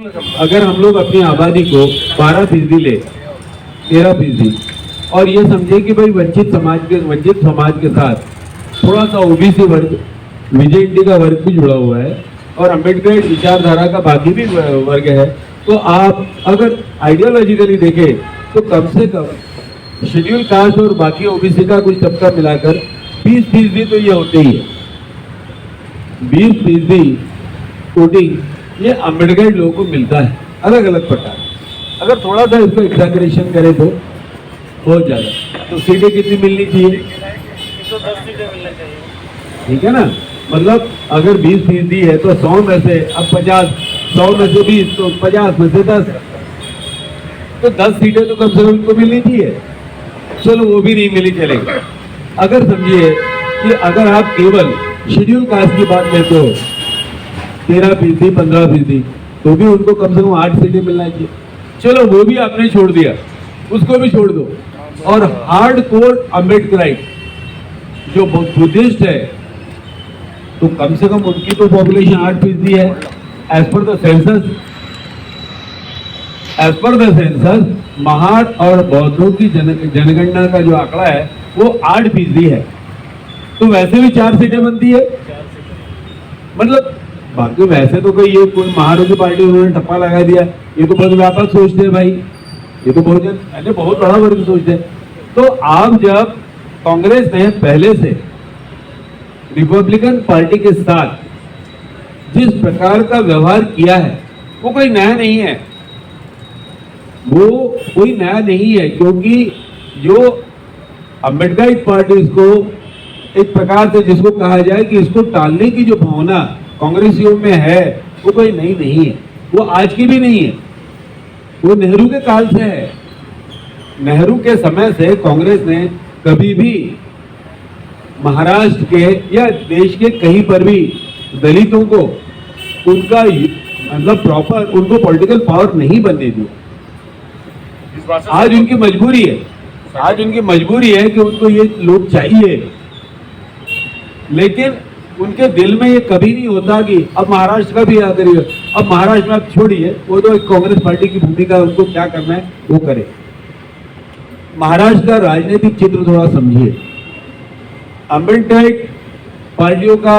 अगर हम लोग अपनी आबादी को 12% ले, 13%, और ये समझे कि भाई वंचित समाज के साथ थोड़ा सा ओबीसी वर्ग, विजय इंडी का वर्ग भी जुड़ा हुआ है और अम्बेडकर विचारधारा का बाकी भी वर्ग है, तो आप अगर आइडियोलॉजिकली देखें तो कम से कम शेड्यूल कास्ट और बाकी ओबीसी का कुछ तबका मिलाकर 20% तो ये होते ही है। 20% वोटिंग ये अम्बेडकर लोगों को मिलता है अलग अलग प्रकार। अगर थोड़ा सा इसको एग्जैगरेशन करें तो बहुत ज्यादा, तो सीटें कितनी मिलनी चाहिए? 110 सीटें मिलनी चाहिए। ठीक है ना, मतलब अगर 20% है तो 100 में से अब 50, 100 में से 20 तो 50 में से 10, तो 10 सीटें तो कम से कम इनको मिलनी चाहिए। चलो वो भी नहीं मिली चलेगा। अगर समझिए कि अगर आप केवल शेड्यूल कास्ट की बात लेते हो 13%, 15%, तो भी उनको कम से कम 8 सीटें मिलना चाहिए। चलो वो भी आपने छोड़ दिया, उसको भी छोड़ दो। और हार्ड कोर अम्बेडकराइट जो बुद्धिस्ट है, तो कम से कम उनकी तो पॉपुलेशन 8% है as per the census. As per the census Mahar और बौद्धों की जनगणना का जो आंकड़ा है वो 8% है, तो वैसे भी 4 सीटें बनती है। मतलब बाकी वैसे तो कोई ये कोई महारों की पार्टी उन्होंने ठप्पा लगा दिया, ये तो बहुत व्यापक सोचते हैं भाई, ये तो बहुत बड़ा वर्ग सोचते हैं। तो आप जब कांग्रेस ने पहले से रिपब्लिकन पार्टी के साथ जिस प्रकार का व्यवहार किया है वो कोई नया नहीं है, वो कोई नया नहीं है, क्योंकि जो अम्बेडकर पार्टी को एक प्रकार से जिसको कहा जाए कि इसको टालने की जो भावना कांग्रेसियों में है वो कोई नई नहीं है, वो आज की भी नहीं है, वो नेहरू के काल से है। नेहरू के समय से कांग्रेस ने कभी भी महाराष्ट्र के या देश के कहीं पर भी दलितों को उनका मतलब प्रॉपर उनको पॉलिटिकल पावर नहीं बनने दिया। आज उनकी मजबूरी है, आज उनकी मजबूरी है कि उनको ये लोग चाहिए, लेकिन उनके दिल में ये कभी नहीं होता कि अब महाराष्ट्र का भी याद करिए, अब महाराष्ट्र में आप छोड़िए, वो तो एक कांग्रेस पार्टी की भूमिका, उनको क्या करना है वो करे। महाराष्ट्र का राजनीतिक चित्र थोड़ा समझिए। अम्बेडकर पार्टियों का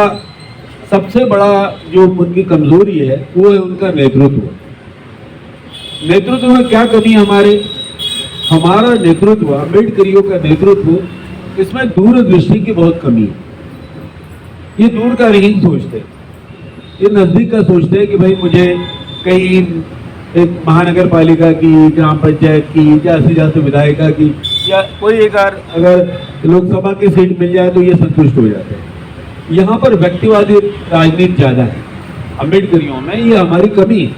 सबसे बड़ा जो उनकी कमजोरी है वो है उनका नेतृत्व। नेतृत्व में क्या कमी है हमारा नेतृत्व, अम्बेडकरियों का नेतृत्व, इसमें दूरदृष्टि की बहुत कमी है। ये दूर का नहीं सोचते, ये नजदीक का सोचते हैं कि भाई मुझे कहीं एक महानगर पालिका की, ग्राम पंचायत की, या से विधायिका की या कोई एक अगर लोकसभा की सीट मिल जाए तो ये संतुष्ट हो जाते हैं। यहाँ पर व्यक्तिवादी राजनीति ज्यादा है अम्बेडकरियों में, ये हमारी कमी है।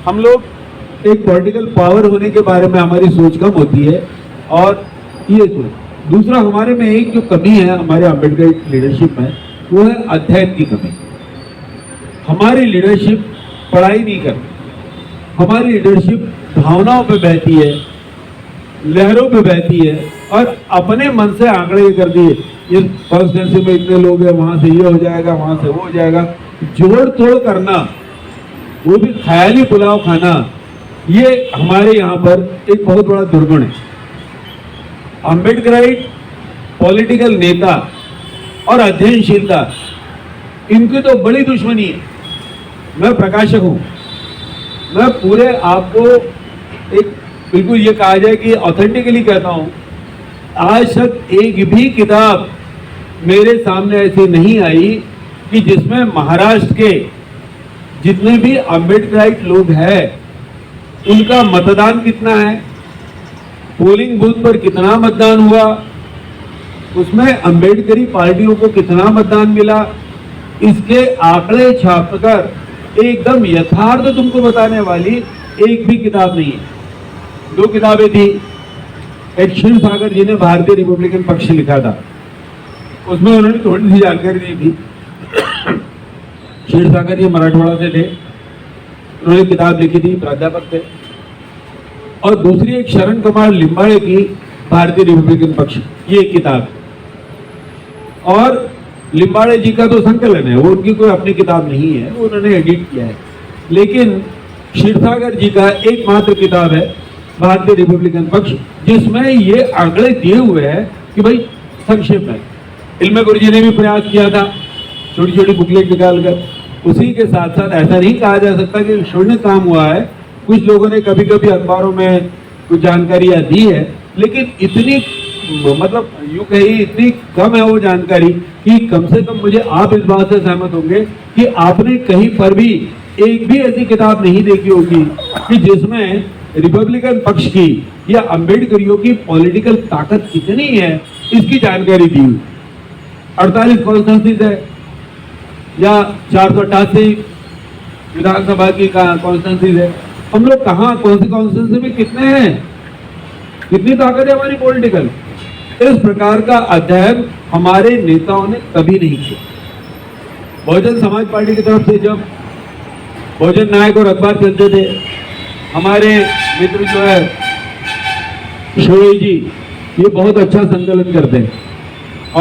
हम लोग एक पॉलिटिकल पावर होने के बारे में हमारी सोच कम होती है, और ये सोच। दूसरा हमारे में एक जो कमी है हमारे अम्बेडकर लीडरशिप में वो है अध्ययन की कमी। हमारी लीडरशिप पढ़ाई नहीं करती, हमारी लीडरशिप भावनाओं पे बहती है, लहरों पे बहती है, और अपने मन से आंकड़े कर दिए, ये कॉन्स्टिट्यूंसी में इतने लोग हैं, वहां से ये हो जाएगा, वहां से वो हो जाएगा, जोड़ तोड़ करना, वो भी ख्याली पुलाव खाना, ये हमारे यहाँ पर एक बहुत बड़ा दुर्गुण है। अम्बेडकराइट पॉलिटिकल नेता और अध्ययनशीलता, इनकी तो बड़ी दुश्मनी है। मैं प्रकाशक हूं, मैं पूरे आपको एक बिल्कुल ये कहा जाए कि ऑथेंटिकली कहता हूं, आज तक एक भी किताब मेरे सामने ऐसी नहीं आई कि जिसमें महाराष्ट्र के जितने भी अम्बेडकराइट लोग हैं उनका मतदान कितना है, पोलिंग बूथ पर कितना मतदान हुआ, उसमें अम्बेडकरी पार्टियों को कितना मतदान मिला, इसके आंकड़े छापकर एकदम यथार्थ तुमको बताने वाली एक भी किताब नहीं है। 2 किताबें थी, एक क्षीरसागर जी ने भारतीय रिपब्लिकन पक्ष लिखा था, उसमें उन्होंने थोड़ी सी जानकारी दी थी। क्षीरसागर जी मराठवाड़ा से थे, उन्होंने किताब लिखी थी, प्राध्यापक थे। और दूसरी एक शरण कुमार लिम्बाड़े की भारतीय रिपब्लिकन पक्ष, ये किताब। और लिम्बाड़े जी का तो संकलन है, वो उनकी कोई अपनी किताब नहीं है, वो उन्होंने एडिट किया है। लेकिन क्षीरसागर जी का एकमात्र किताब है भारतीय रिपब्लिकन पक्ष, जिसमें ये आंकड़े दिए हुए हैं कि भाई संक्षेप में इल्मे गुरु जी ने भी प्रयास किया था छोटी छोटी बुकलेट निकालकर। उसी के साथ साथ ऐसा नहीं कहा जा सकता कि शून्य काम हुआ है। कुछ लोगों ने कभी कभी अखबारों में कुछ जानकारियां दी है, लेकिन इतनी मतलब यूं कही इतनी कम है वो जानकारी कि कम से कम मुझे आप इस बात से सहमत होंगे कि आपने कहीं पर भी एक भी ऐसी किताब नहीं देखी होगी कि जिसमें रिपब्लिकन पक्ष की या अम्बेडकरियों की पॉलिटिकल ताकत कितनी है इसकी जानकारी दी हुई। 48 कॉन्स्टिट्यूंसीज है या 488 विधानसभा की कॉन्स्टिट्यूंसीज है। हम लोग कहाँ कौन सी कॉन्स्टिट्यूंसी में कितने हैं, कितनी ताकत है हमारी पॉलिटिकल, इस प्रकार का अध्ययन हमारे नेताओं ने कभी नहीं किया। बहुजन समाज पार्टी की तरफ से जब बहुजन नायक और अखबार चलते थे, हमारे मित्र जो है शोए जी ये बहुत अच्छा संकलन करते हैं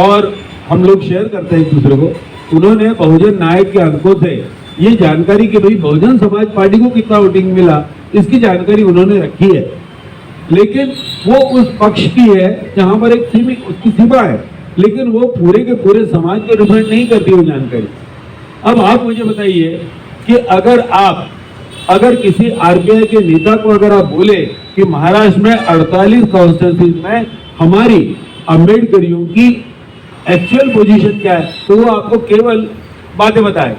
और हम लोग शेयर करते हैं एक दूसरे को। उन्होंने बहुजन नायक के अंकों से ये जानकारी कि भाई बहुजन समाज पार्टी को कितना वोटिंग मिला इसकी जानकारी उन्होंने रखी है, लेकिन वो उस पक्ष की है जहां पर एक सीमित उसकी सीमा है, लेकिन वो पूरे के पूरे समाज को रिप्रेजेंट नहीं करती वो जानकारी। अब आप मुझे बताइए कि अगर किसी आरबीआई के नेता को अगर आप बोले कि महाराष्ट्र में 48 कॉन्स्टिट्यूंसीज में हमारी अम्बेडकरियों की एक्चुअल पोजीशन क्या है, तो वो आपको केवल बातें बताए।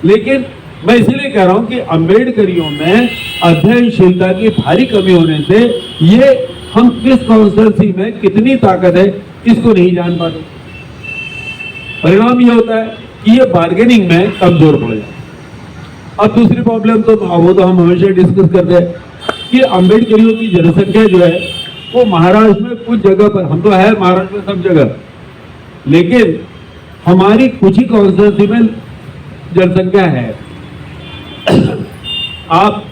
लेकिन मैं इसलिए कह रहा हूं कि अम्बेडकरियों में अध्ययनशीलता की भारी कमी होने से ये हम किस कॉन्स्टिट्यूंसी में कितनी ताकत है इसको नहीं जान पाते। परिणाम ये होता है कि ये बार्गेनिंग में कमजोर पड़ जाए। अब दूसरी प्रॉब्लम तो वो तो हम हमेशा डिस्कस करते हैं कि अम्बेडकरियों की जनसंख्या जो है वो महाराष्ट्र में कुछ जगह पर, हम तो है महाराष्ट्र में सब जगह, लेकिन हमारी कुछ ही कॉन्स्टिट्यूंसी में जनसंख्या है। आप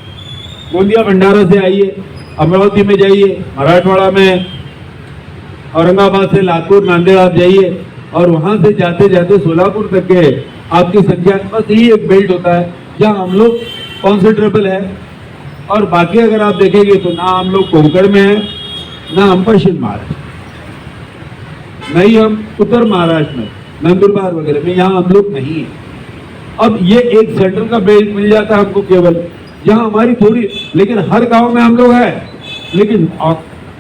गोंदिया भंडारा से आइए, अमरावती में जाइए, मराठवाड़ा में औरंगाबाद से लातूर नांदेड़ आप जाइए और वहां से जाते जाते सोलापुर तक के आपकी संख्या, बस यही एक बेल्ट होता है जहां हम लोग कॉन्सेंट्रेबल है। और बाकी अगर आप देखेंगे तो ना हम लोग कोंकण में है, ना हम पश्चिम महाराष्ट्र, नहीं हम उत्तर महाराष्ट्र में नंदुरबार वगैरह में, यहाँ हम लोग नहीं है। अब ये एक सेंटर का बेल्ट मिल जाता है हमको केवल, जहां हमारी थोड़ी, लेकिन हर गांव में हम लोग हैं, लेकिन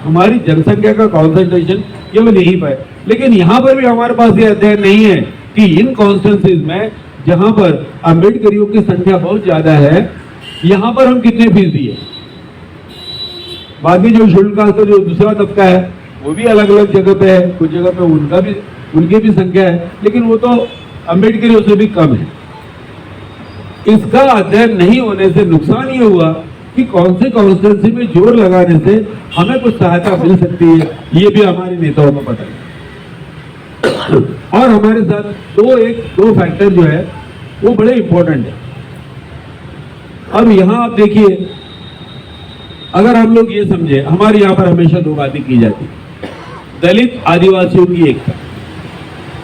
हमारी जनसंख्या का कॉन्सेंट्रेशन केवल यहीं पर है। लेकिन यहाँ पर भी हमारे पास ये अध्ययन नहीं है कि इन कॉन्स्टिट्यूंसीज में जहां पर अम्बेडकरियों की संख्या बहुत ज्यादा है, यहाँ पर हम कितने फीसदी है। बाकी जो शेड्यूल कास्ट का जो दूसरा तबका है वो भी अलग अलग जगह पे है, कुछ जगह पे उनकी भी संख्या है, लेकिन वो तो अम्बेडकरियों से भी कम है। इसका अध्ययन नहीं होने से नुकसान ये हुआ कि कौन से कॉन्स्टिट्यूंसी में जोर लगाने से हमें कुछ सहायता मिल सकती है, ये भी हमारे नेताओं को पता है। और हमारे साथ दो फैक्टर जो है वो बड़े इंपॉर्टेंट है। अब यहां आप देखिए, अगर हम लोग ये समझे, हमारे यहां पर हमेशा दो बातें की जाती, दलित आदिवासियों की एकता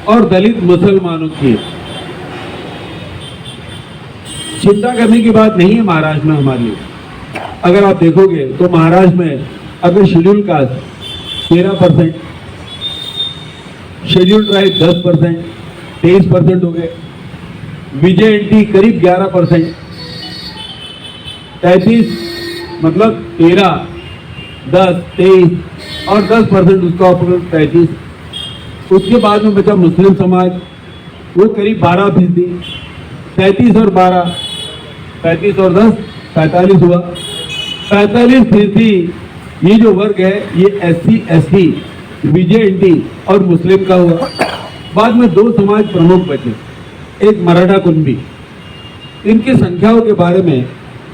और दलित मुसलमानों की एकता। चिंता करने की बात नहीं है महाराष्ट्र में हमारे लिए। अगर आप देखोगे तो महाराष्ट्र में अगर शेड्यूल कास्ट 13%, शेड्यूल ट्राइब 10%, 23% हो गए, VJNT करीब 11%, 33 मतलब 13, 10, 23 और 10% उसका ऑपरेट 33। उसके बाद में बचा मुस्लिम समाज, वो करीब 12%, 33 और 12, 35 और 10, 45 हुआ। 45% ये जो वर्ग है ये SC, ST, VJNT और मुस्लिम का हुआ। बाद में दो समाज प्रमुख बचे, एक मराठा कुणबी। इनकी संख्याओं के बारे में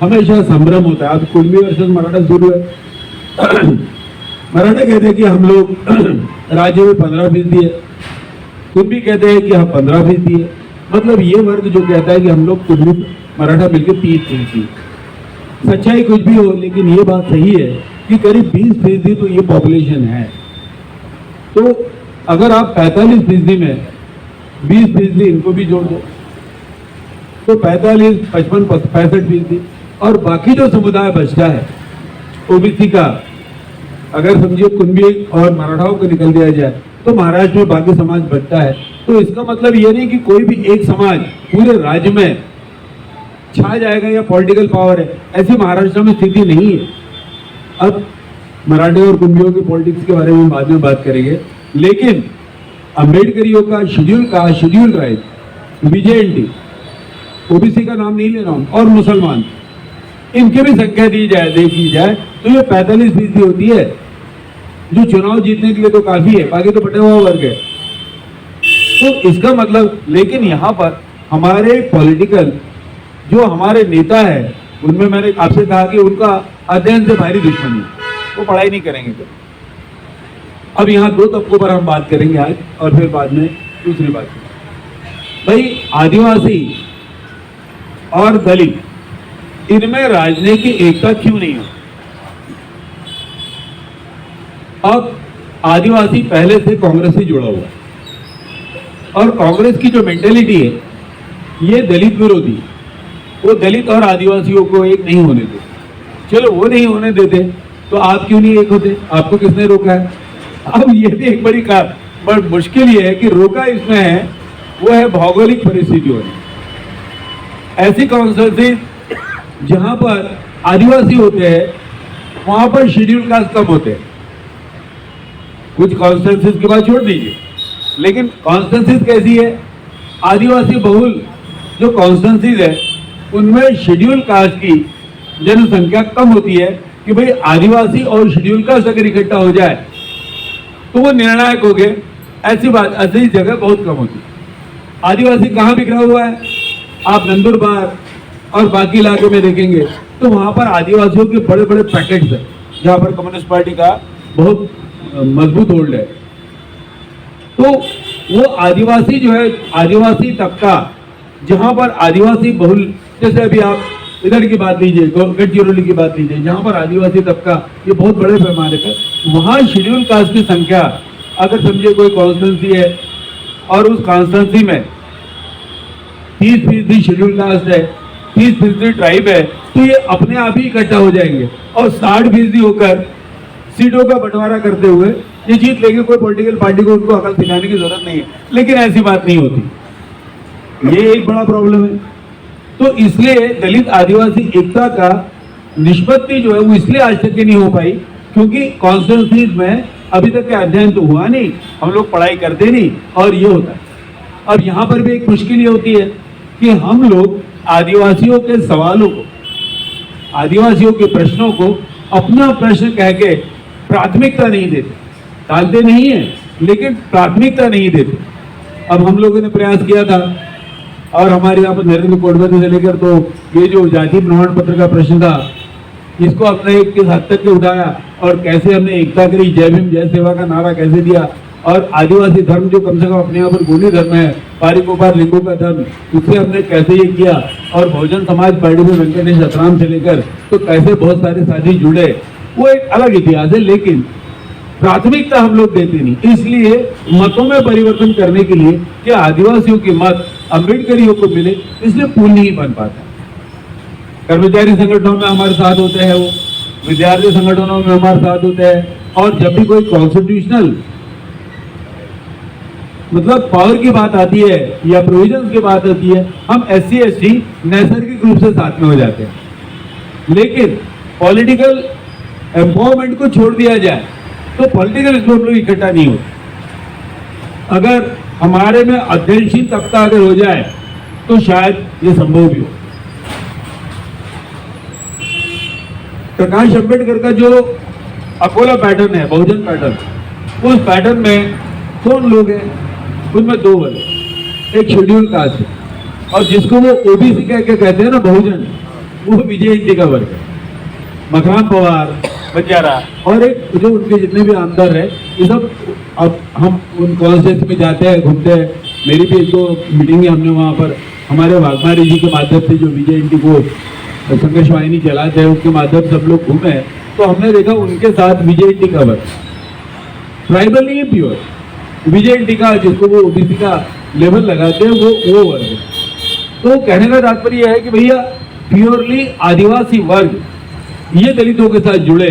हमेशा संभ्रम होता है। अब कुणबी वर्सेस मराठा शुरू है। मराठा कहते हैं कि हम लोग राज्य में 15% है, कुणबी कहते हैं कि हम 15% है। मतलब ये वर्ग जो कहता है कि हम लोग कुणबी मराठा मिलकर 30%। सच्चाई कुछ भी हो, लेकिन ये बात सही है कि करीब 20% तो ये पॉपुलेशन है। तो अगर आप 45% में 20% इनको भी जोड़ दो तो 45, 55, 65%। और बाकी जो समुदाय बचता है ओबीसी का, अगर समझिए कुंभी और मराठाओं को निकल दिया जाए तो महाराष्ट्र में बाकी समाज बचता है। तो इसका मतलब ये नहीं कि कोई भी एक समाज पूरे राज्य में छा जाएगा या पॉलिटिकल पावर है, ऐसी महाराष्ट्र में स्थिति नहीं है। अब मराठे और कुंभियों की पॉलिटिक्स के बारे में बाद में बात करेंगे, लेकिन अम्बेडकरियों का शेड्यूल राइट, बीजेएनटी, ओबीसी का नाम नहीं ले रहा हूं, और मुसलमान, इनकी भी संख्या देखी जाए तो ये 45% होती है, जो चुनाव जीतने के लिए तो काफी है, बाकी तो बटे हुआ वर्ग है। तो इसका मतलब, लेकिन यहाँ पर हमारे पॉलिटिकल जो हमारे नेता है, उनमें मैंने आपसे कहा कि उनका अध्ययन से भारी दुश्मनी है, वो पढ़ाई नहीं करेंगे। तो अब यहाँ दो तबकों पर हम बात करेंगे आज, और फिर बाद में दूसरी बात करेंगे। भाई आदिवासी और दलित, इनमें राजनीतिक एकता क्यों नहीं हो? अब आदिवासी पहले से कांग्रेस से जुड़ा हुआ है, और कांग्रेस की जो मेंटेलिटी है ये दलित विरोधी, वो दलित और आदिवासियों को एक नहीं होने देते। चलो वो नहीं होने देते तो आप क्यों नहीं एक होते? आपको किसने रोका है? अब ये भी एक बड़ी मुश्किल ये है कि रोका इसमें है, वो है भौगोलिक परिस्थितियों ने। ऐसी कॉन्स्टिट्यूंसी जहां पर आदिवासी होते हैं वहां पर शेड्यूल कास्ट कम होते हैं। कुछ कॉन्स्टिट्यूंसीज की बात छोड़ दीजिए, लेकिन कॉन्स्टिट्यूंसीज कैसी है? आदिवासी बहुल जो कॉन्स्टिट्यूंसीज है उनमें शेड्यूल कास्ट की जनसंख्या कम होती है कि भाई आदिवासी और शेड्यूल कास्ट अगर इकट्ठा हो जाए तो वो निर्णायक हो गए। ऐसी बात, ऐसी जगह बहुत कम होती है। आदिवासी कहाँ बिखरा हुआ है? आप नंदुरबार और बाकी इलाके में देखेंगे तो वहां पर आदिवासियों के बड़े बड़े पैकेट्स हैं, जहां पर कम्युनिस्ट पार्टी का बहुत मजबूत होल्ड है। तो वो आदिवासी जो है, आदिवासी तबका जहां पर आदिवासी बहुल, जैसे अभी आप इधर की बात लीजिए, गढ़चिरौली की बात लीजिए, जहां पर आदिवासी तबका ये बहुत बड़े पैमाने पर, वहां शेड्यूल कास्ट की संख्या, अगर समझिए कोई कॉन्स्टिट्यूंसी है और उस कॉन्स्टिट्यूंसी में 30% शेड्यूल कास्ट है, 30% ट्राइब है, तो ये अपने आप ही इकट्ठा हो जाएंगे और 60% होकर सीटों का बंटवारा करते हुए ये जीत लेंगे। कोई पॉलिटिकल पार्टी को उनको अकल सिखाने की जरूरत नहीं है, लेकिन ऐसी बात नहीं होती। ये एक बड़ा प्रॉब्लम है। तो इसलिए दलित आदिवासी एकता का निष्पत्ति जो है वो इसलिए आज तक नहीं हो पाई क्योंकि कॉन्स्टिट्यूंसीज में अभी तक का अध्ययन तो हुआ नहीं, हम लोग पढ़ाई करते नहीं, और ये होता है। अब यहाँ पर भी एक मुश्किल ये होती है कि हम लोग आदिवासियों के सवालों को, आदिवासियों के प्रश्नों को अपना प्रश्न कह के प्राथमिकता नहीं देते। टालते नहीं है, लेकिन प्राथमिकता नहीं देते। अब हम लोगों ने प्रयास किया था, और हमारे यहाँ पर नरेंद्र कोटवानी से लेकर तो ये जो जाति प्रमाण पत्र का प्रश्न था, इसको हमने एक किस हद तक के उठाया और कैसे हमने एकता करी, जय भीम जय सेवा का नारा कैसे दिया, और आदिवासी धर्म जो कम से कम अपने यहाँ पर गोली धर्म है, पारिकोपार लिंगों का धर्म, उससे हमने कैसे ये किया, और बहुजन समाज पार्टी में वेंकटेश अतराम से लेकर तो कैसे बहुत सारे साथी जुड़े, वो एक अलग इतिहास है। लेकिन प्राथमिकता हम लोग देते नहीं, इसलिए मतों में परिवर्तन करने के लिए कि आदिवासियों के मत अम्बेडकरियों को मिले, इसलिए पुल नहीं बन पाता। कर्मचारी संगठनों में हमारे साथ होते हैं, वो विद्यार्थी संगठनों में हमारे साथ होते हैं, और जब भी कोई कॉन्स्टिट्यूशनल मतलब पावर की बात आती है या प्रोविजंस की बात आती है, हम SC ST नैसर्गिक रूप से साथ में हो जाते हैं। लेकिन पॉलिटिकल एम्पावरमेंट को छोड़ दिया जाए तो पॉलिटिकल इसमें हम लोग इकट्ठा नहीं होते। अगर हमारे में अध्ययनशील तबका अगर हो जाए तो शायद ये संभव भी हो। प्रकाश अंबेडकर का जो अकोला पैटर्न है, बहुजन पैटर्न, उस पैटर्न में कौन लोग हैं? उनमें दो वर्ग, एक शेड्यूल कास्ट है और जिसको वो ओबीसी कह के कहते हैं ना बहुजन, वो बीजेएनटी का वर्ग है, मकान पवार, बंजारा, और एक जो उनके जितने भी आमदार है, ये सब। अब हम उन कॉन्स्टिट्यूंसी में जाते हैं, घूमते हैं, मेरी भी एक दो मीटिंग हमने वहाँ पर हमारे वाघमारी जी के माध्यम से, जो बीजेएनटी को संघर्ष वाहिनी चलाते हैं, उसके माध्यम से हम लोग घूमे, तो हमने देखा उनके साथ बीजेएनटी का वर्ग, ट्राइबल नहीं है, प्योर बीजेएनटी का, जिसको वो ओबीसी का लेवल लगाते हैं, वो वर्ग है। तो कहने का तात्पर्य है कि भैया प्योरली आदिवासी वर्ग ये दलितों के साथ जुड़े,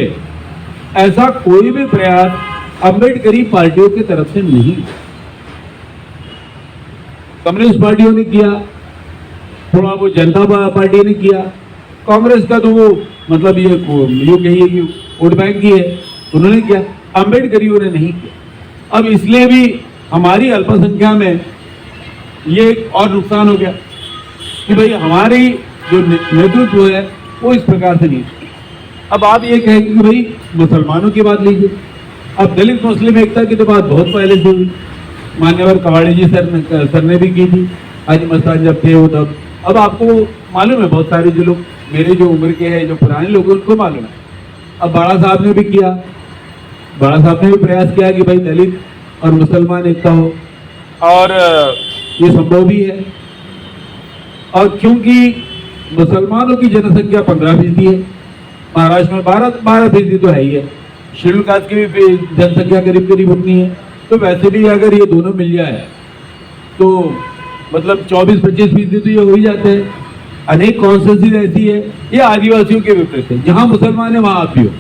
ऐसा कोई भी प्रयास अम्बेडकरी पार्टियों की तरफ से नहीं। कम्युनिस्ट पार्टियों ने किया, थोड़ा वो जनता पार्टी ने किया, कांग्रेस का तो वो मतलब ये कहिए कि वोट बैंक ही है, उन्होंने किया, अम्बेडकरियों ने नहीं किया। अब इसलिए भी हमारी अल्पसंख्या में ये एक और नुकसान हो गया कि भाई हमारी जो नेतृत्व है वो इस प्रकार से नहीं। अब आप ये कहेंगे कि भाई मुसलमानों की बात लीजिए, अब दलित मुस्लिम एकता की तो बात बहुत पहले से हुई, मान्यवर कवाड़ी जी सर ने भी की थी, हाजी मस्तान जब थे वो तब। अब आपको मालूम है, बहुत सारे जो लोग मेरे जो उम्र के हैं, जो पुराने लोग हैं, उनको मालूम है। अब बाड़ा साहब ने भी किया, बाड़ा साहब ने भी प्रयास किया कि भाई दलित और मुसलमान एकता हो, और ये संभव भी है। और क्योंकि मुसलमानों की जनसंख्या 15% है, महाराष्ट्र में 12% तो है ही है, शेड्यूल कास्ट की भी जनसंख्या करीब करीब उतनी है, तो वैसे भी अगर ये दोनों मिल जाए तो मतलब 24-25% तो ये हो ही जाते हैं। अनेक कॉन्स्टिट्यूंसी ऐसी है, ये आदिवासियों के विपरीत है, जहां मुसलमान है वहां आप भी हो।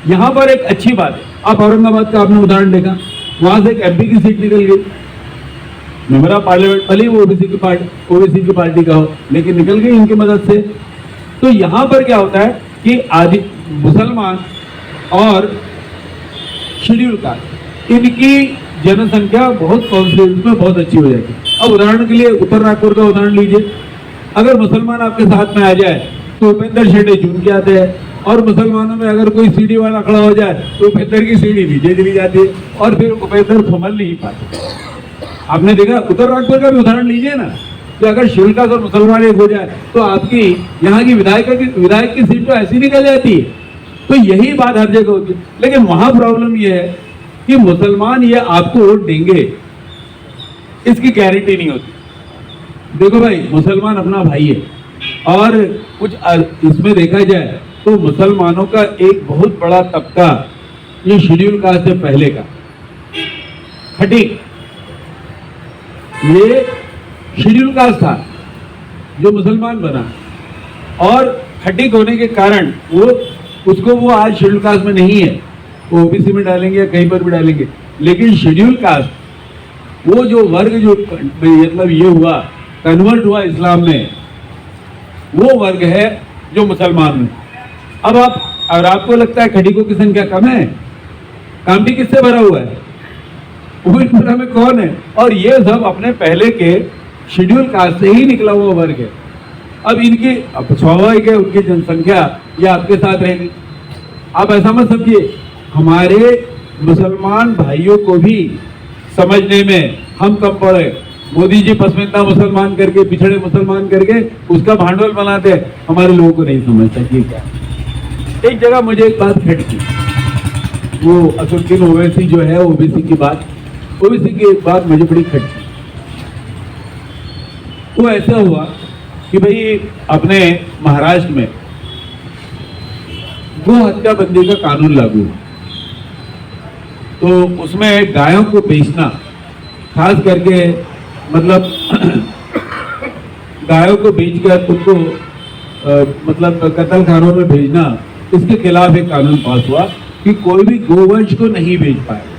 यहाँ पर एक अच्छी बात है, आप औरंगाबाद का आपने उदाहरण देखा, वहां से एक एमपी की सीट निकल गई, मेंबर पार्लियामेंट, भले वो ओबीसी की पार्टी का हो, लेकिन निकल गई इनकी मदद से। तो यहाँ पर क्या होता है कि आदि मुसलमान और शेड्यूल कास्ट, इनकी जनसंख्या बहुत कॉन्स्टिट्यूंसी में बहुत अच्छी हो जाती है। अब उदाहरण के लिए उत्तर नागपुर का उदाहरण लीजिए, अगर मुसलमान आपके साथ में आ जाए तो उपेंद्र शेटे चुन के आते हैं, और मुसलमानों में अगर कोई सीढ़ी वाला खड़ा हो जाए तो उपेंद्र की सीढ़ी नीचे चली जाती है, और फिर उपेंद्र संभल नहीं पाते। आपने देखा, उत्तर नागपुर का भी उदाहरण लीजिए ना, कि अगर शेड्यूल कास्ट और मुसलमान एक हो जाए तो आपकी यहाँ की विधायक की सीट तो ऐसी निकल जाती है। तो यही बात हर जगह होती है, लेकिन वहां प्रॉब्लम यह है कि मुसलमान ये आपको वोट देंगे इसकी गारंटी नहीं होती। देखो भाई, मुसलमान अपना भाई है, और कुछ इसमें देखा जाए तो मुसलमानों का एक बहुत बड़ा तबका ये शेड्यूल कास्ट से पहले का खटीक, ये शेड्यूल कास्ट था जो मुसलमान बना, और खटीक होने के कारण वो आज शेड्यूल कास्ट में नहीं है, वो ओबीसी में डालेंगे या कहीं पर भी डालेंगे। लेकिन शेड्यूल कास्ट वो जो वर्ग जो मतलब ये हुआ, कन्वर्ट हुआ इस्लाम में, वो वर्ग है जो मुसलमान में। अब अगर आपको लगता है खटीकों की संख्या कम है, काम भी किससे भरा हुआ है, वो पूरा में कौन है, और ये सब अपने पहले के शेड्यूल कास्ट से ही निकला हुआ वर्ग है। अब इनकी स्वाभाविक है उनकी जनसंख्या ये आपके साथ रहेगी। आप ऐसा मत समझिए, हमारे मुसलमान भाइयों को भी समझने में हम कम पड़े। मोदी जी पसमानदा मुसलमान करके, पिछड़े मुसलमान करके उसका भांडवल बनाते हैं, हमारे लोगों को नहीं समझता कि क्या। एक जगह मुझे एक बात खटकी, वो असुद्दीन ओवैसी जो है ओबीसी की एक बात मुझे बड़ी खटकी। तो ऐसा हुआ कि भाई अपने महाराष्ट्र में गो हत्या बंदी का कानून लागू हुआ, तो उसमें गायों को बेचना, खास करके मतलब गायों को बेचकर उनको मतलब कत्ल खानों में भेजना, इसके खिलाफ एक कानून पास हुआ कि कोई भी गोवंश को नहीं बेच पाएगा।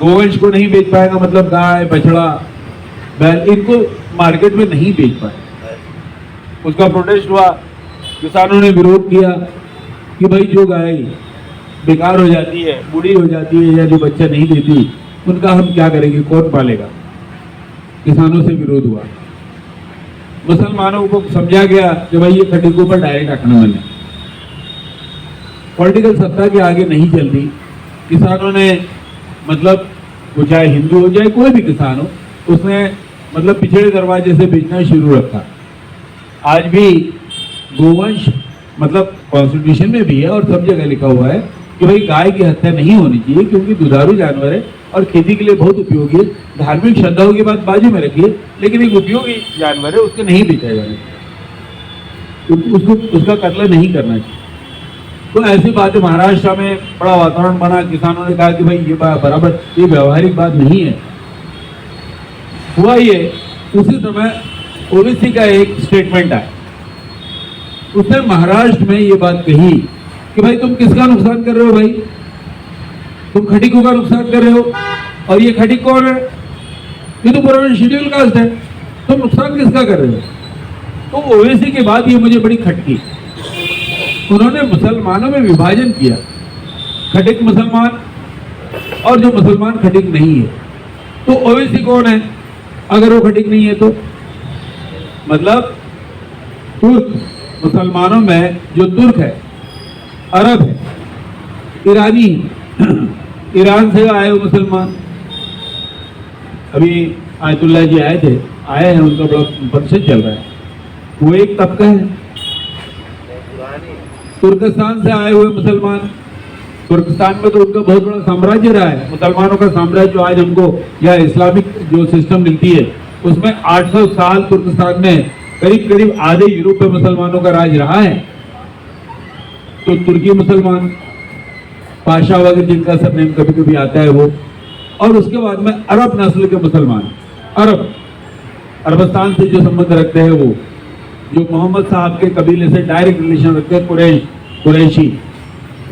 गोवंश को नहीं बेच पाएगा मतलब गाय, बछड़ा, बैल, इनको मार्केट में नहीं बेच पाएगा। उसका प्रोटेस्ट हुआ, किसानों ने विरोध किया कि भाई जो गाय बेकार हो जाती है, बूढ़ी हो जाती है, या जो बच्चा नहीं देती, उनका हम क्या करेंगे, कौन पालेगा। किसानों से विरोध हुआ, मुसलमानों को समझा गया कि भाई ये खटीकों पर डायरेक्ट आक्रमण है, पॉलिटिकल सत्ता के आगे नहीं चलती। किसानों ने मतलब वो चाहे हिंदू हो चाहे कोई भी किसान हो, उसने मतलब पिछड़े दरवाजे से बेचना शुरू रखा। आज भी गोवंश मतलब कॉन्स्टिट्यूशन में भी है और सब जगह लिखा हुआ है कि भाई गाय की हत्या नहीं होनी चाहिए, क्योंकि दुधारू जानवर है और खेती के लिए बहुत उपयोगी है। धार्मिक श्रद्धाओं की बात बाजू में रखिए, लेकिन एक उपयोगी जानवर है, उसको नहीं बेचा जाए, उसका कत्ल नहीं करना चाहिए। तो ऐसी बातें महाराष्ट्र में बड़ा वातावरण बना, किसानों ने कहा कि भाई ये बराबर, ये व्यवहारिक बात नहीं है। हुआ ये उसी समय ओबीसी का एक स्टेटमेंट आया, उसने महाराष्ट्र में ये बात कही कि भाई तुम किसका नुकसान कर रहे हो भाई, तुम खटिकों का नुकसान कर रहे हो, और ये खटिक कौन है, ये तो पुराना शेड्यूल कास्ट है, तुम नुकसान किसका कर रहे हो। तो ओवैसी की बात ये मुझे बड़ी खटकी, उन्होंने मुसलमानों में विभाजन किया, खटिक मुसलमान और जो मुसलमान खटिक नहीं है। तो ओवैसी कौन है अगर वो खटिक नहीं है तो, मतलब तुर्क मुसलमानों में जो तुर्क है, अरब है, ईरानी है, ईरान से आए हुए मुसलमान, अभी आयतुल्लाह जी आए हैं, उनका बड़ा फंक्शन चल रहा है, वो एक तबका है। तुर्कस्तान से आए हुए मुसलमान, तुर्कस्तान में तो उनका बहुत बड़ा साम्राज्य रहा है, मुसलमानों का साम्राज्य जो आज हमको या इस्लामिक जो सिस्टम मिलती है उसमें 800 साल तुर्कस्तान में करीब करीब आधे यूरोप में मुसलमानों का राज रहा है। तो तुर्की मुसलमान, पाशा वगैरह जिनका सरनेम कभी कभी आता है वो, और उसके बाद में अरब नस्ल के मुसलमान, अरबस्तान से जो संबंध रखते हैं वो, जो मोहम्मद साहब के कबीले से डायरेक्ट रिलेशन रखते हैं, कुरैशी।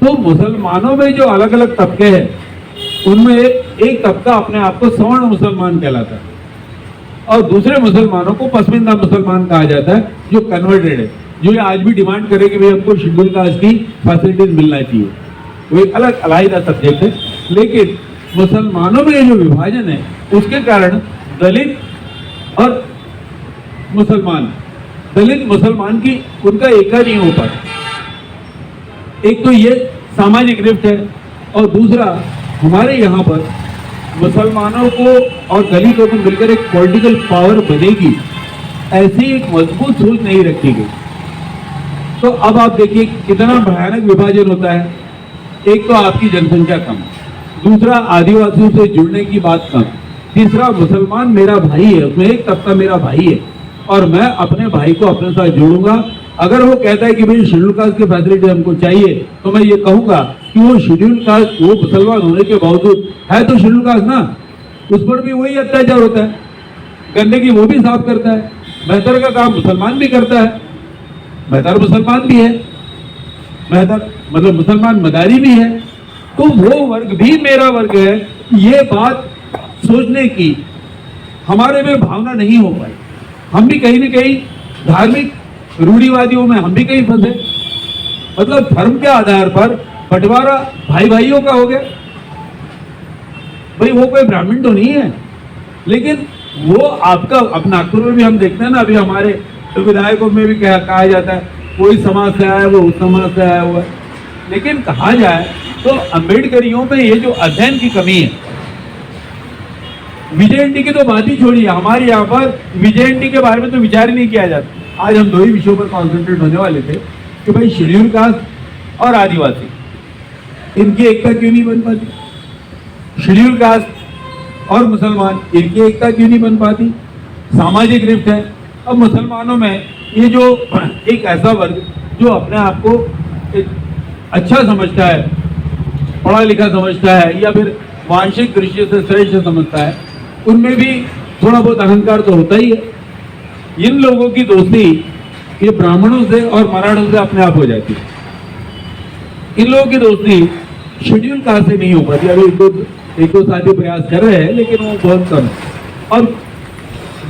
तो मुसलमानों में जो अलग अलग तबके हैं उनमें एक तबका अपने आप को सवर्ण मुसलमान कहलाता है, और दूसरे मुसलमानों को पसमानदा मुसलमान कहा जाता है, जो कन्वर्टेड है, जो ये आज भी डिमांड करे कि भाई हमको शेड्यूल कास्ट की फैसिलिटीज मिलना चाहिए। वो एक अलग अलग सब्जेक्ट है, लेकिन मुसलमानों में ये जो विभाजन है उसके कारण दलित और दलित मुसलमान की उनका एका नहीं हो पाता। एक तो ये सामाजिक रिफ्ट है, और दूसरा हमारे यहाँ पर मुसलमानों को और दलितों को मिलकर एक पॉलिटिकल पावर बनेगी, ऐसी एक मजबूत सोच नहीं रखी गई। तो अब आप देखिए कितना भयानक विभाजन होता है। एक तो आपकी जनसंख्या कम, दूसरा आदिवासियों से जुड़ने की बात कम, तीसरा मुसलमान मेरा भाई है, उसमें एक तबका मेरा भाई है और मैं अपने भाई को अपने साथ जोड़ूंगा। अगर वो कहता है कि भाई शेड्यूल कास्ट की फैसिलिटी हमको चाहिए, तो मैं ये कहूंगा कि वो शेड्यूल कास्ट, वो मुसलमान होने के बावजूद है तो शेड्यूल कास्ट ना, उस पर भी वही अत्याचार होता है, गंदगी वो भी साफ करता है, बेहतर का काम मुसलमान भी करता है, बेहतर मुसलमान भी है, बेहतर मतलब मुसलमान मदारी भी है। तो वो वर्ग भी मेरा वर्ग है, ये बात सोचने की हमारे में भावना नहीं हो पाई। हम भी कहीं न कहीं धार्मिक रूढ़िवादियों में हम भी कहीं फंसे, मतलब धर्म के आधार पर बंटवारा भाई भाइयों का हो गया। भाई वो कोई ब्राह्मण तो नहीं है, लेकिन वो आपका अपना नागपुर में भी हम देखते हैं ना, अभी हमारे विधायकों में भी कहा जाता है कोई समाज से आया, वो उस समाज से आया हुआ है। लेकिन कहा जाए तो अम्बेडकरियों में ये जो अध्ययन की कमी है, विजयंती की तो बात ही छोड़िए, हमारे यहाँ पर विजयंती के बारे में तो विचार ही नहीं किया जाता। आज हम दो ही विषयों पर कॉन्सेंट्रेट होने वाले थे कि भाई शेड्यूल कास्ट और आदिवासी, इनकी एकता क्यों नहीं बन पाती, शेड्यूल कास्ट और मुसलमान, इनकी एकता क्यों नहीं बन पाती। सामाजिक रिफ्ट है। अब मुसलमानों में ये जो एक ऐसा वर्ग जो अपने आप को एक अच्छा समझता है, पढ़ा लिखा समझता है, या फिर वांशिक दृष्टि से श्रेष्ठ समझता है, उनमें भी थोड़ा बहुत अहंकार तो होता ही है। इन लोगों की दोस्ती ये ब्राह्मणों से और मराठों से अपने आप हो जाती है। इन लोगों की दोस्ती शेड्यूल कास्ट से नहीं हो पाती। अभी एक दो साथी प्रयास कर रहे हैं, लेकिन वो बहुत कम है। और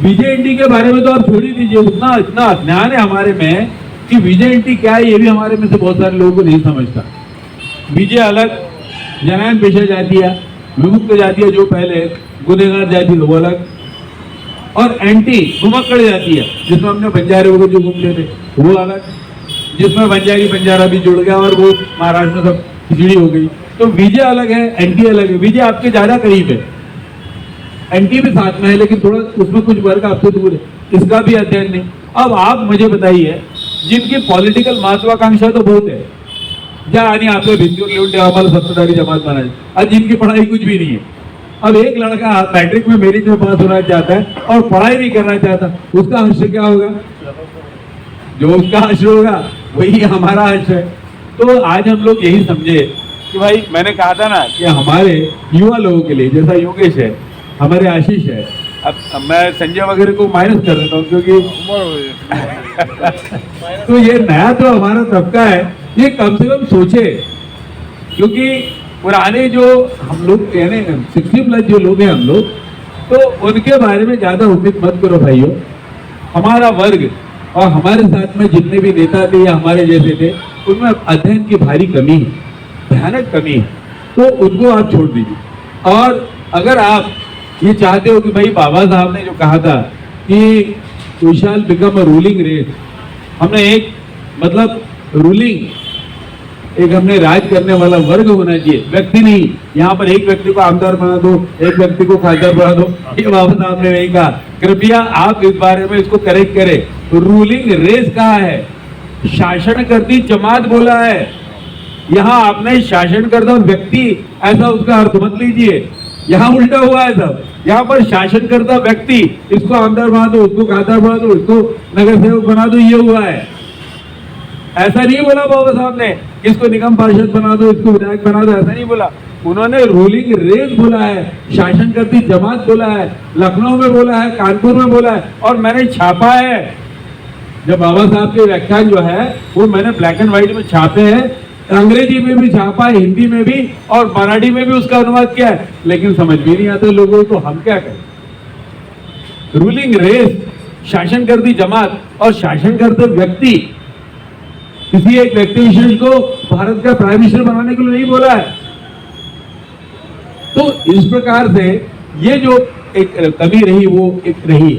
विजयंती के बारे में तो आप छोड़ ही दीजिए, उतना इतना अज्ञान है हमारे में कि विजयंती क्या है ये भी हमारे में से बहुत सारे लोगों को नहीं समझता। विजय अलग, जनयन पेशा जाती है, विमुक्त जाती है जो पहले गुनेगार जाती है वो अलग, और एंटी घुमक्कड़ जाती है जिसमें हमने बंजारे वगैरह जो घूमते थे वो अलग, जिसमें बंजारा भी जुड़ गया और वो महाराष्ट्र में सब खिचड़ी हो गई। तो विजय अलग है, एंटी अलग है। विजय आपके ज्यादा करीब है, एंटी भी साथ में है, लेकिन थोड़ा उसमें कुछ वर्ग आपसे दूर है, इसका भी अध्ययन नहीं। अब आप मुझे बताइए, जिनकी पॉलिटिकल महत्वाकांक्षा तो बहुत है, ज्या आणि आपल्या भिंतीवर लिहून ठेवा आम्हाला सत्ताधारी जमात बनायची, आज जिनकी पढ़ाई कुछ भी नहीं है। अब एक लड़का मैट्रिक में मेरिट में पास होना चाहता है और पढ़ाई नहीं करना चाहता, उसका अंश क्या होगा? जो उसका अंश होगा वही हमारा अंश है। तो आज हम लोग यही समझे कि भाई मैंने कहा था ना कि हमारे युवा लोगों के लिए, जैसा योगेश है, हमारे आशीष है, अब मैं संजय वगैरह को माइनस कर देता हूँ, क्योंकि उम्र हुई। तो ये नया तो हमारा तबका है, ये कम से कम सोचे, क्योंकि पुराने जो हम लोग यानी 60+ जो लोग हैं हम लोग, तो उनके बारे में ज्यादा उम्मीद मत करो भाइयों। हमारा वर्ग और हमारे साथ में जितने भी नेता थे या हमारे जैसे थे, उनमें अध्ययन की भारी कमी है, भयानक कमी है, तो उनको आप छोड़ दीजिए। और अगर आप ये चाहते हो कि भाई बाबा साहब ने जो कहा था कि we shall become a ruling race, हमने एक मतलब रूलिंग, एक हमने राज करने वाला वर्ग होना चाहिए, व्यक्ति नहीं। यहाँ पर एक व्यक्ति को आमदार बना दो, एक व्यक्ति को खासदार बना दो, ये बाबा साहब ने नहीं कहा। कृपया आप इस बारे में इसको करेक्ट करें। रूलिंग रेस कहा है, शासन करती जमात बोला है। यहाँ आपने शासन करता व्यक्ति ऐसा उसका अर्थ मत लीजिए, यहाँ उल्टा हुआ है सब। यहाँ पर शासन करता व्यक्ति, इसको आमदार बना दो, उसको खासदार बना दो, इसको नगर सेवक बना दो, ये हुआ है। ऐसा नहीं बोला बाबा साहब ने, इसको निगम पार्षद बना दो, इसको विधायक बना दो, ऐसा नहीं बोला। उन्होंने रूलिंग रेस बोला है, शासन करती जमात बोला है, लखनऊ में बोला है, कानपुर में बोला है, और मैंने छापा है। जब बाबा साहब के व्याख्यान जो है वो मैंने ब्लैक एंड व्हाइट में छापे हैं, अंग्रेजी में भी छापा है, हिंदी में भी, और मराठी में भी उसका अनुवाद किया है, लेकिन समझ भी नहीं आता लोगों को, तो हम क्या करें। रूलिंग रेस, शासन करती जमात और शासन करते व्यक्ति, किसी एक व्यक्ति विशेष को भारत का प्राइम मिनिस्टर बनाने के लिए नहीं बोला है। तो इस प्रकार से ये जो एक कमी रही वो एक रही।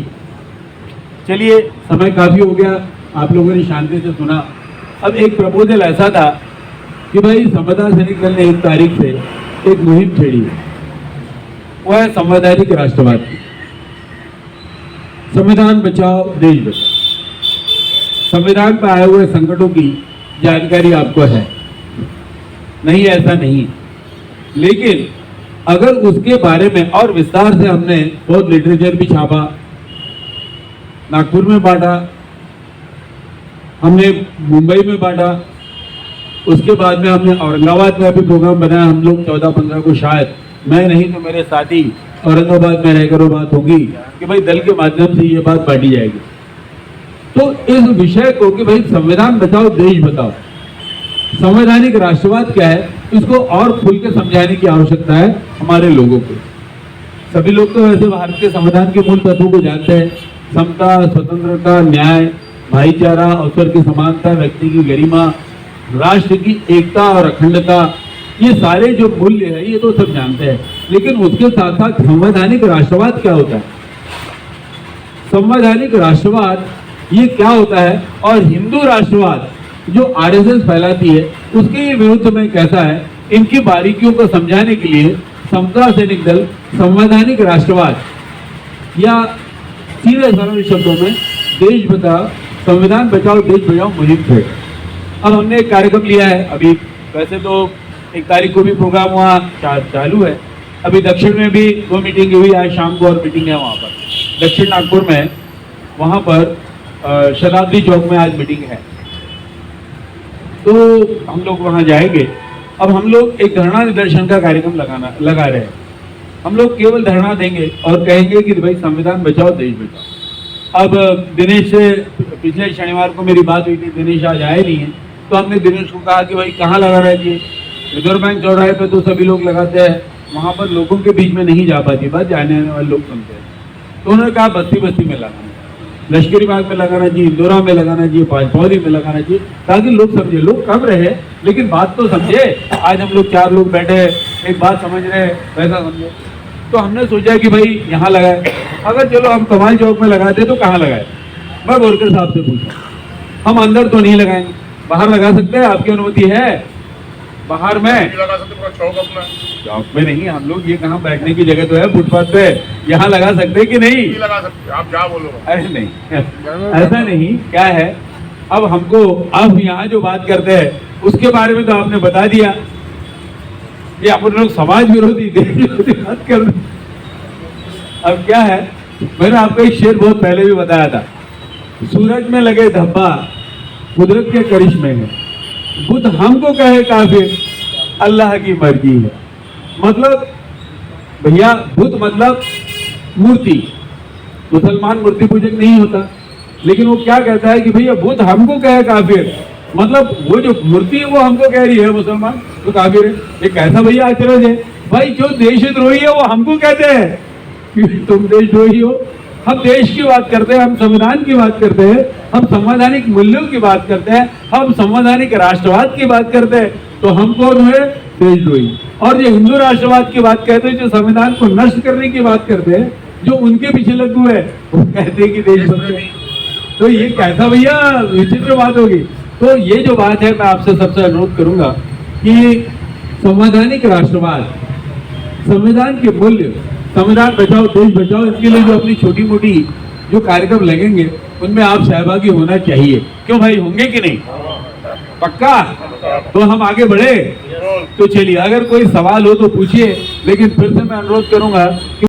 चलिए, समय काफी हो गया, आप लोगों ने शांति से सुना। अब एक प्रपोजल ऐसा था कि भाई संविधान सैनिक दल ने 1 तारीख से एक मुहिम छेड़ी, वो है संवैधानिक राष्ट्रवाद की। संविधान बचाओ देश बचाओ। संविधान पर आए हुए संकटों की जानकारी आपको है, नहीं ऐसा नहीं, लेकिन अगर उसके बारे में और विस्तार से हमने बहुत लिटरेचर भी छापा, नागपुर में बांटा, हमने मुंबई में बांटा, उसके बाद में हमने औरंगाबाद में भी प्रोग्राम बनाया। हम लोग 14-15 को, शायद मैं नहीं तो मेरे साथी औरंगाबाद में रहकर वो बात होगी कि भाई दल के माध्यम से ये बात बांटी जाएगी। तो इस विषय को कि भाई संविधान बचाओ देश बचाओ, संवैधानिक राष्ट्रवाद क्या है, इसको और खुल के समझाने की आवश्यकता है हमारे लोगों को। सभी लोग तो वैसे भारत के संविधान के मूल तत्वों को जानते हैं, समता, स्वतंत्रता, न्याय, भाईचारा, अवसर की समानता, व्यक्ति की गरिमा, राष्ट्र की एकता और अखंडता, ये सारे जो मूल्य है ये तो सब जानते हैं। लेकिन उसके साथ साथ संवैधानिक राष्ट्रवाद क्या होता है, संवैधानिक राष्ट्रवाद ये क्या होता है, और हिंदू राष्ट्रवाद जो आरएसएस फैलाती है उसके विरुद्ध में कैसा है, इनकी बारीकियों को समझाने के लिए समता सैनिक दल संवैधानिक राष्ट्रवाद, या सीधे सरल शब्दों में देश बचाओ, संविधान बचाओ देश बचाओ मुहिम थे। अब हमने एक कार्यक्रम लिया है, अभी वैसे तो 1 तारीख को भी प्रोग्राम हुआ, चालू है। अभी दक्षिण में भी 2 मीटिंग हुई, आज शाम को और मीटिंग है वहाँ पर दक्षिण नागपुर में, वहाँ पर शताब्दी चौक में आज मीटिंग है, तो हम लोग वहाँ जाएंगे। अब हम लोग एक धरना निदर्शन का कार्यक्रम लगा रहे हैं। हम लोग केवल धरना देंगे और कहेंगे कि भाई संविधान बचाओ देश बचाओ। अब दिनेश से पिछले शनिवार को मेरी बात हुई थी, दिनेश आज आए नहीं है, तो हमने दिनेश को कहा कि भाई कहाँ लगाना चाहिए, रिजर्व बैंक चौराहे पे तो सभी लोग लगाते हैं, वहाँ पर लोगों के बीच में नहीं जा पाती बात, जाने आने वाले लोग सुनते हैं। तो उन्होंने कहा बस्ती बस्ती में लगाना, लश्करी बाग में लगाना चाहिए, इंदौरा में लगाना चाहिए, पांचपौली में लगाना चाहिए, ताकि लोग समझे। लोग कम रहे लेकिन बात तो समझे। आज हम लोग 4 लोग बैठे एक बात समझ रहे हैं, वैसा समझे। तो हमने सोचा कि भाई यहाँ लगाए, अगर चलो हम कमाल चौक में लगाते तो कहाँ लगाए। मैं बोरकर साहब से पूछा, हम अंदर तो नहीं लगाएंगे, बाहर लगा सकते हैं, आपकी अनुमति है? बाहर में लगा सकते, पूरा चौक अपना, चौक में नहीं, हम लोग ये कहाँ बैठने की जगह तो है फुटपाथ पे, यहाँ लगा सकते कि नहीं? लगा सकते, आप क्या बोलो। अरे नहीं, ऐसा नहीं। क्या है, अब हमको अब यहाँ जो बात करते हैं उसके बारे में तो आपने बता दिया, ये अपन लोग समाज विरोधी देश विरोधी बात कर रहे। अब क्या है, मैंने आपको एक शेर बहुत पहले भी बताया था, सूरज में लगे धब्बा कुदरत के करिश्मे है, बुद्ध हमको कहे काफिर अल्लाह की मर्जी है। मतलब भैया बुद्ध मतलब मूर्ति, मुसलमान मूर्ति पूजक नहीं होता, लेकिन वो क्या कहता है कि भैया बुद्ध हमको कहे काफिर, मतलब वो जो मूर्ति है वो हमको कह रही है मुसलमान तो काफिर है। ये कैसा भैया आचरण है? भाई जो देशद्रोही है वो हमको कहते हैं कि तुम देशद्रोही हो। हम देश की बात करते हैं, हम संविधान की बात करते हैं, हम संवैधानिक मूल्यों की बात करते हैं, हम संवैधानिक राष्ट्रवाद की बात करते हैं, तो हम कौन हुए? देशद्रोही। और जो हिंदू राष्ट्रवाद की बात कहते हैं, जो संविधान को नष्ट करने की बात करते हैं, जो उनके पीछे लगे हुए हैं, वो कहते हैं कि देशभक्त है। तो ये कैसा भैया विचित्र बात होगी। तो ये जो बात है, मैं आपसे सबसे अनुरोध करूंगा कि संवैधानिक राष्ट्रवाद, संविधान के मूल्य, संविधान बचाओ देश बचाओ, इसके लिए जो अपनी छोटी मोटी जो कार्यक्रम लगेंगे उनमें आप सहभागी होना चाहिए। क्यों भाई, होंगे कि नहीं? पक्का? तो हम आगे बढ़े। तो चलिए, अगर कोई सवाल हो तो पूछिए, लेकिन फिर से मैं अनुरोध करूंगा कि